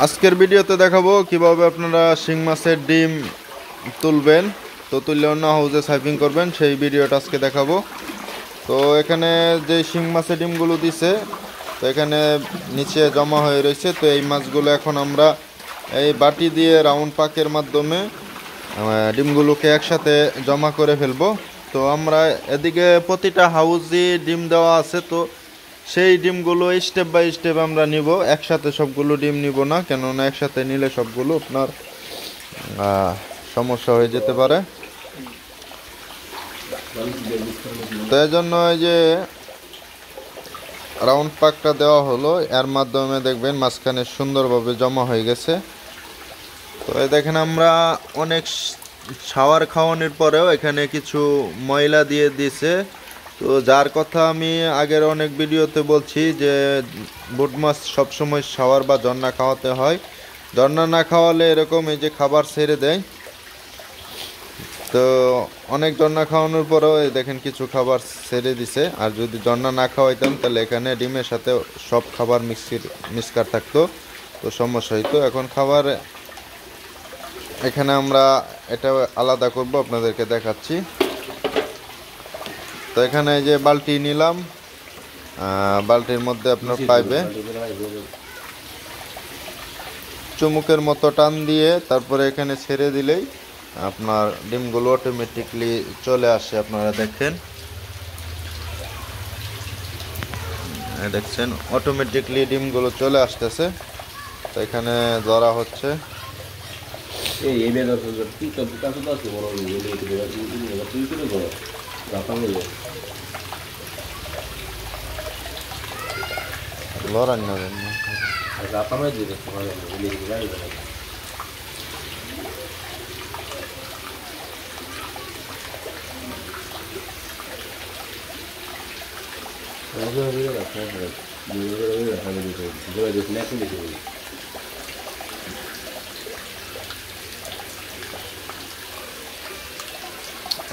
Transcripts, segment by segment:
আজকের ভিডিওতে দেখাবো কিভাবে আপনারা শিং মাছের ডিম তুলবেন। তো তুললে অন্য হাউজে সাইফিং করবেন, সেই ভিডিওটা আজকে দেখাবো। তো এখানে যে শিং মাছের ডিমগুলো দিছে, তো এখানে নিচে জমা হয়ে রয়েছে। তো এই মাছগুলো এখন আমরা এই বাটি দিয়ে রাউন্ড পাকের মাধ্যমে ডিমগুলোকে একসাথে জমা করে ফেলবো। তো আমরা এদিকে প্রতিটা হাউজে ডিম দেওয়া আছে, তো সেই ডিমগুলো স্টেপ বাই স্টেপ আমরা নিব, একসাথে সবগুলো ডিম নিব না, কেননা একসাথে নিলে সবগুলো আপনার সমস্যা হয়ে যেতে পারে। তো এই জন্য এই যে রাউন্ড পাকটা দেওয়া হলো, এর মাধ্যমে দেখবেন মাঝখানে সুন্দরভাবে জমা হয়ে গেছে। তো এই দেখেন আমরা অনেক শাওয়ার খাওয়ানোর পরেও এখানে কিছু ময়লা দিয়ে দিছে। তো যার কথা আমি আগের অনেক ভিডিওতে বলছি যে বুট মাছ সবসময় শাওয়ার বা জন্না খাওয়াতে হয়, জন্না না খাওয়ালে এরকম এই যে খাবার ছেড়ে দেয়। তো অনেক জন্না খাওয়ানোর পরেও এই দেখেন কিছু খাবার ছেড়ে দিছে। আর যদি জন্না না খাওয়াইতাম তাহলে এখানে ডিমের সাথে সব খাবার মিক্সকার থাকতো, তো সমস্যা হইতো। এখন খাবার এখানে আমরা এটা আলাদা করব, আপনাদেরকে দেখাচ্ছি। তো এখানে এই যে বালতি নিলাম, বালতির মধ্যে আপনার পাইবে চুমুকের মতো টান দিয়ে তারপরে এখানে ছেড়ে দিলেই আপনার ডিমগুলো অটোমেটিকলি চলে আসে। আপনারা দেখেন, দেখছেন অটোমেটিকলি ডিমগুলো চলে আসতেছে। তো এখানে ধরা হচ্ছে।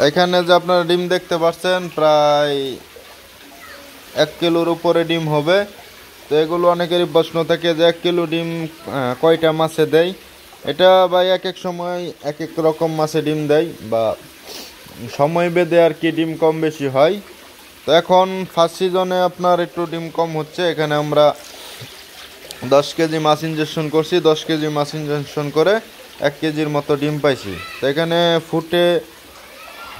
এখানে যে আপনারা ডিম দেখতে পাচ্ছেন প্রায় 1 কিলোর উপরে ডিম হবে। তো এগুলো অনেকেরই প্রশ্ন থাকে যে 1 কিলো ডিম কয়টা মাছে দেয়। এটা ভাই এক এক সময় এক এক রকম মাছে ডিম দেয়, বা সময় বেঁধে আর কি ডিম কম বেশি হয়। তো এখন ফার্স্ট সিজনে আপনার একটু ডিম কম হচ্ছে। এখানে আমরা 10 কেজি মাছ ইনজেকশন করছি, 10 কেজি মাছ ইনজেকশন করে 1 কেজির মতো ডিম পাইছি। তো এখানে ফুটে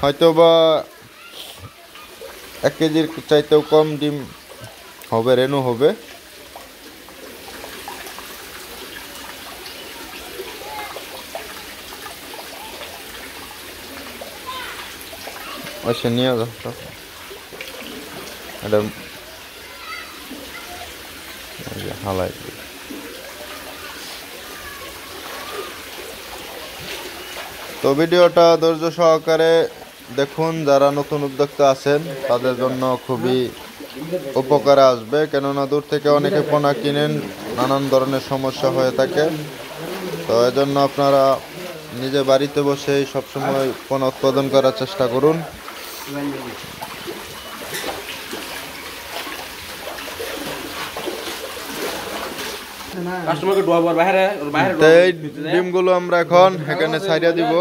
হয়তো বা 1 কেজির চাইতেও কম ডিম হবে, রেনু হবে। আচ্ছা নিয়ে যাও এটা হালাই। তো ভিডিওটা ধৈর্য সহকারে দেখুন, যারা নতুন উদ্যোক্তা আছেন তাদের জন্য খুবই উপকারে আসবে, কেননা দূর থেকে অনেকে পোনা কিনেন, নানান ধরনের সমস্যা হয়ে থাকে। তো এজন্য আপনারা নিজে বাড়িতে বসেই সবসময় পোনা উৎপাদন করার চেষ্টা করুন। ডিমগুলো আমরা এখন এখানে ছাইড়া দিব,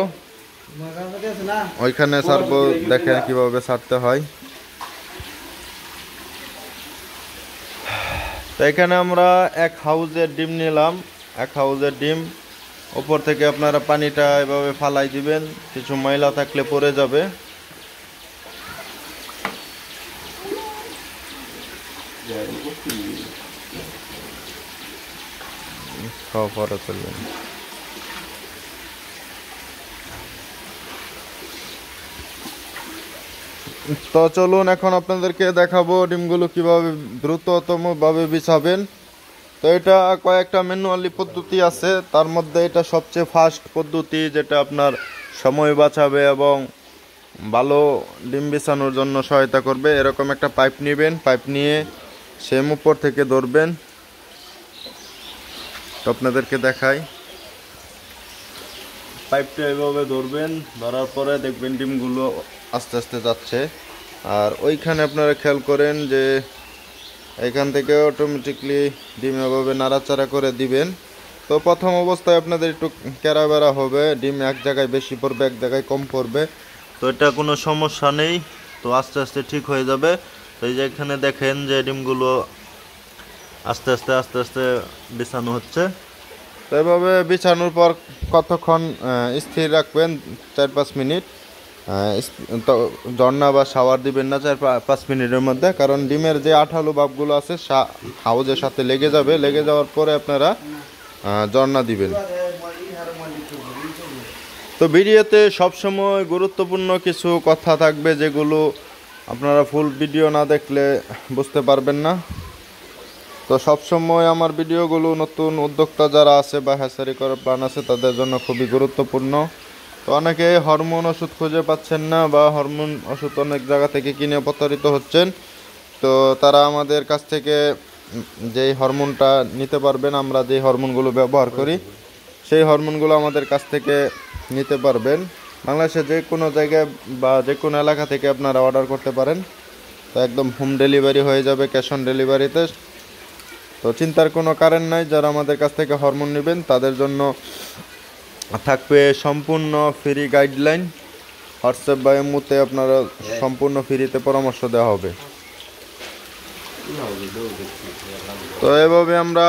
ওইখানে ছাড়বো। দেখেন কিভাবে ছাড়তে হয়। তো এখানে আমরা 1 হাউজের ডিম নিলাম, 1 হাউজের ডিম। উপর থেকে আপনারা পানিটা এভাবে ফালাই দিবেন, কিছু ময়লা থাকলে পড়ে যাবে। পরে ফেলবেন। তো চলুন এখন আপনাদেরকে দেখাবো ডিমগুলো কিভাবে দ্রুততম ভাবে বিছাবেন। তো এটা কয়েকটা ম্যানুয়ালি পদ্ধতি আছে, তার মধ্যে এটা সবচেয়ে ফাস্ট পদ্ধতি, যেটা আপনার সময় বাঁচাবে এবং ভালো ডিম বিছানোর জন্য সহায়তা করবে। এরকম একটা পাইপ নেবেন, পাইপ নিয়ে সেম উপর থেকে ধরবেন। তো আপনাদেরকে দেখাই, পাইপটা এভাবে ধরবেন, ধরার পরে দেখবেন ডিমগুলো আস্তে আস্তে যাচ্ছে। আর ওইখানে আপনারা খেয়াল করেন যে এখান থেকে অটোমেটিকলি ডিম এভাবে নাড়াচাড়া করে দিবেন। তো প্রথম অবস্থায় আপনাদের একটু কেরা বেড়া হবে, ডিম এক জায়গায় বেশি পড়বে, এক জায়গায় কম পড়বে। তো এটা কোনো সমস্যা নেই, তো আস্তে আস্তে ঠিক হয়ে যাবে। তো এই যে এখানে দেখেন যে ডিমগুলো আস্তে আস্তে আস্তে আস্তে বিছানো হচ্ছে। তো এভাবে বিছানোর পর কতক্ষণ স্থির রাখবেন, 4-5 মিনিট। তো ঝর্ণা বা শাওয়ার দিবেন না 4-5 মিনিটের মধ্যে, কারণ ডিমের যে আঠালো ভাবগুলো আছে হাউজের সাথে লেগে যাবে। লেগে যাওয়ার পরে আপনারা ঝর্ণা দিবেন। তো ভিডিওতে সবসময় গুরুত্বপূর্ণ কিছু কথা থাকবে, যেগুলো আপনারা ফুল ভিডিও না দেখলে বুঝতে পারবেন না। তো সবসময় আমার ভিডিওগুলো নতুন উদ্যোক্তা যারা আছে বা হ্যাচারি করার প্ল্যান আছে তাদের জন্য খুবই গুরুত্বপূর্ণ। তো অনেকে হরমোন ওষুধ খুঁজে পাচ্ছেন না, বা হরমোন ওষুধ অনেক জায়গা থেকে কিনে প্রতারিত হচ্ছেন। তো তারা আমাদের কাছ থেকে যেই হরমোনটা নিতে পারবেন, আমরা যেই হরমোনগুলো ব্যবহার করি সেই হরমোনগুলো আমাদের কাছ থেকে নিতে পারবেন। বাংলাদেশে যে কোনো জায়গায় বা যে কোনো এলাকা থেকে আপনারা অর্ডার করতে পারেন। তো একদম হোম ডেলিভারি হয়ে যাবে, ক্যাশ অন ডেলিভারিতে। তো চিন্তার কোনো কারণ নাই, যারা আমাদের কাছ থেকে হরমোন নেবেন তাদের জন্য থাকবে সম্পূর্ণ ফ্রি গাইডলাইন। হোয়াটসঅ্যাপ বা ইমোতে আপনারা সম্পূর্ণ ফ্রিতে পরামর্শ দেওয়া হবে। তো এভাবে আমরা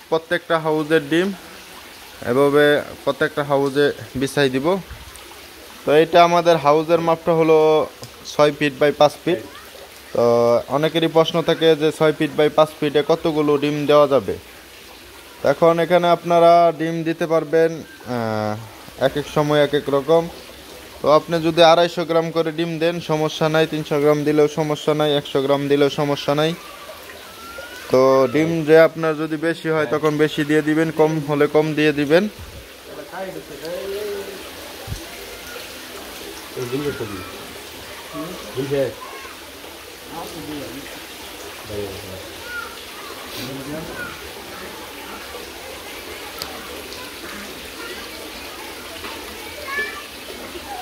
প্রত্যেকটা হাউজের ডিম এভাবে প্রত্যেকটা হাউজে বিছাই দিব। তো এটা আমাদের হাউজের মাপটা হলো 6 ফিট বাই 5 ফিট। তো অনেকেরই প্রশ্ন থাকে যে 6 ফিট বাই 5 ফিটে কতগুলো ডিম দেওয়া যাবে। এখন এখানে আপনারা ডিম দিতে পারবেন এক এক সময় এক এক রকম। তো আপনি যদি 250 গ্রাম করে ডিম দেন সমস্যা নাই, 300 গ্রাম দিলেও সমস্যা নাই, 100 গ্রাম দিলেও সমস্যা নাই। তো ডিম যে আপনার যদি বেশি হয় তখন বেশি দিয়ে দিবেন, কম হলে কম দিয়ে দিবেন।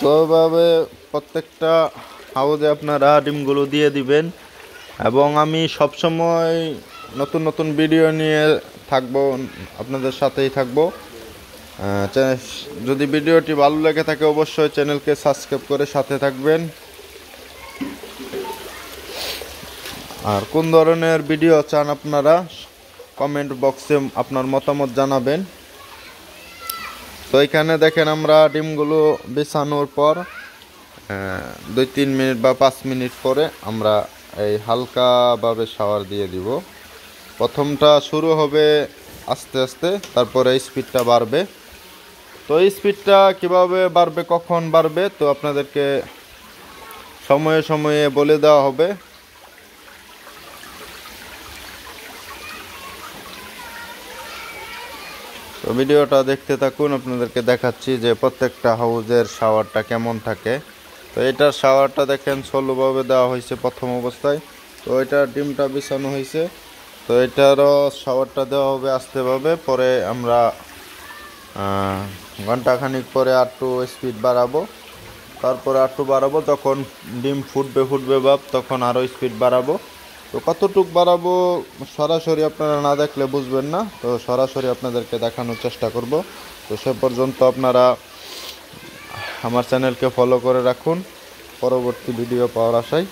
তো এভাবে প্রত্যেকটা হাউজে আপনারা ডিমগুলো দিয়ে দিবেন। এবং আমি সবসময় নতুন নতুন ভিডিও নিয়ে থাকবো, আপনাদের সাথেই থাকবো। যদি ভিডিওটি ভালো লেগে থাকে অবশ্যই চ্যানেলকে সাবস্ক্রাইব করে সাথে থাকবেন। আর কোন ধরনের ভিডিও চান আপনারা কমেন্ট বক্সে আপনার মতামত জানাবেন। তো এখানে দেখেন আমরা ডিমগুলো বিছানোর পর 2-3 মিনিট বা 5 মিনিট পরে আমরা এই হালকাভাবে শাওয়ার দিয়ে দিব। প্রথমটা শুরু হবে আস্তে আস্তে, তারপরে স্পিডটা বাড়বে। তো এই স্পিডটা কিভাবে বাড়বে, কখন বাড়বে, তো আপনাদেরকে সময়ে সময়ে বলে দেওয়া হবে। তো ভিডিওটা দেখতে থাকুন, আপনাদেরকে দেখাচ্ছি যে প্রত্যেকটা হাউজের শাওয়ারটা কেমন থাকে। তো এটার শাওয়ারটা দেখেন স্লোভাবে দেওয়া হয়েছে প্রথম অবস্থায়। তো এটার ডিমটা বিছানো হয়েছে, তো এটারও শাওয়ারটা দেওয়া হবে আস্তেভাবে। পরে আমরা ঘন্টাখানিক পরে আরটু স্পিড বাড়াবো, তারপরে আরটু বাড়াবো, যখন ডিম ফুটবে ভাব তখন আরও স্পিড বাড়াবো। তো কতটুক বাড়াবো সরাসরি আপনারা না দেখলে বুঝবেন না, তো সরাসরি আপনাদেরকে দেখানোর চেষ্টা করব। তো সে পর্যন্ত আপনারা আমার চ্যানেলকে ফলো করে রাখুন পরবর্তী ভিডিও পাওয়ার আশায়।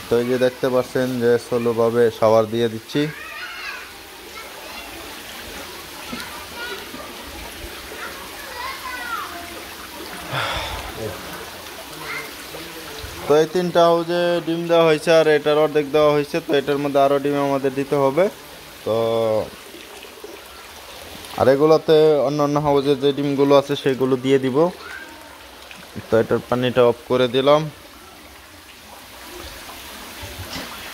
তো এই যে দেখতে পাচ্ছেন যে স্লোভাবে শাওয়ার দিয়ে দিচ্ছি। তো এই 3টা হাউজে ডিম দেওয়া হয়েছে আর এটার অর্ধেক দেওয়া হয়েছে। তো এটার মধ্যে আরও ডিম আমাদের দিতে হবে। তো আর এগুলোতে অন্যান্য হাউজে যে ডিমগুলো আছে সেগুলো দিয়ে দিব। তো এটার পানিটা অফ করে দিলাম।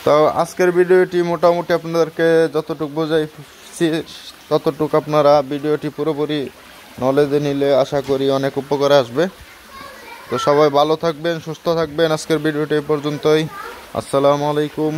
তো আজকের ভিডিওটি মোটামুটি আপনাদেরকে যতটুকু বোঝাইছি ততটুকু আপনারা ভিডিওটি পুরোপুরি নলেজে নিলে আশা করি অনেক উপকারে আসবে। তো সবাই ভালো থাকবেন, সুস্থ থাকবেন। আজকের ভিডিওটি এই পর্যন্তই। আসসালামু আলাইকুম।